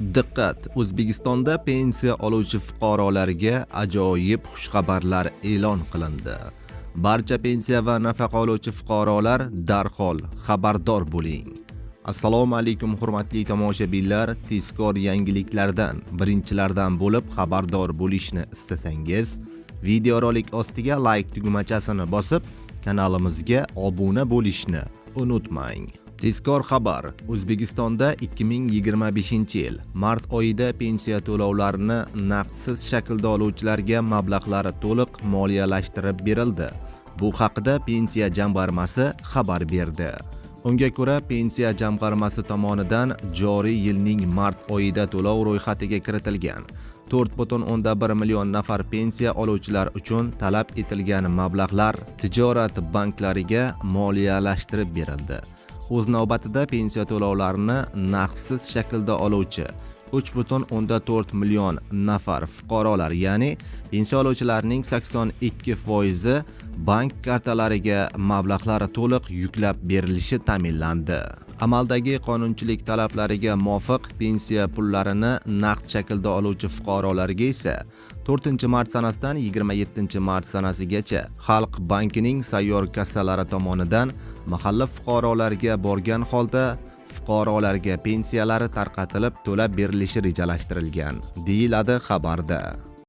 Diqqat! O'zbekistonda pensiya oluvchi fuqarolarga ajoyib xushxabarlar e'lon qilindi. Barcha pensiya va nafaqa oluvchi fuqarolar darhol xabardor bo'ling. Assalomu alaykum hurmatli tomoshabinlar, tezkor yangiliklardan birinchilardan bo'lib xabardor bo'lishni istasangiz, videorolik ostiga like tugmachasini bosib, kanalimizga obuna bo'lishni unutmang. Tezkor xabar: O'zbekistonda 2025-yil mart oyida pensiya to'lovlarini naqdsiz shaklda oluvchilarga mablag'lari to'liq moliyalashtirib berildi. Bu haqida pensiya jamg'armasi xabar berdi. Unga ko'ra, pensiya jamg'armasi tomonidan joriy yilning mart oyida to'lov ro'yxatiga kiritilgan 4,1 million nafar pensiya oluvchilar uchun talab etilgan mablag'lar tijorat banklariga moliyalashtirib berildi. O'z navbatida pensiya to'lovlarini naqdsiz shaklda oluvchi 3,4 million nafar fuqarolar, ya'ni pensiya oluvchilarning 82% bank kartalariga mablag'lari to'liq yuklab berilishi ta'minlandi. Amaldagi qonunchilik talablariga muvofiq pensiya pullarini naqd shaklda oluvchi fuqarolarga esa 4-mart sanasidan 27-mart sanasigacha Xalq bankining sayyor kassalari tomonidan mahalla fuqarolarga borgan holda fuqarolarga pensiyalari tarqatilib to'lab berilishi rejalashtirilgan, deyiladi xabarda.